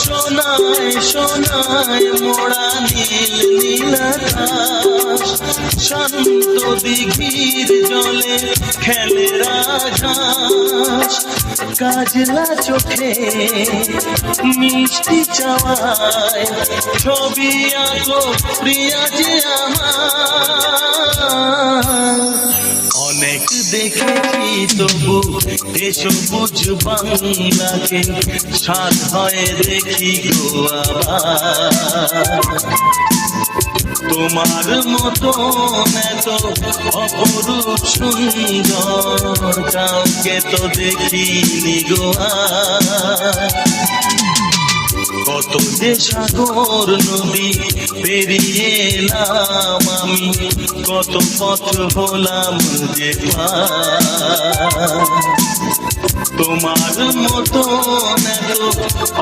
সোনায় সোনায় মোড়া নীল নীল আকাশ, শান্ত দিঘির জলে খেলে রাজহাঁস, কাজলা চোখে মিষ্টি চাওয়ায় ছবি আঁকো প্রিয়া যে আমার। অনেক দেখেছি তবু এসো বুঝ বাংলাকে, সাধ হয় দেখি গো আবার। তোমার মতন এত অপরূপ সুন্দর কাউকে তো দেখিনি গো আর। কত যে সাগর নদী পেরিয়ে এলাম আমি, কত পথ হলাম যে পার। তোমার মতন এত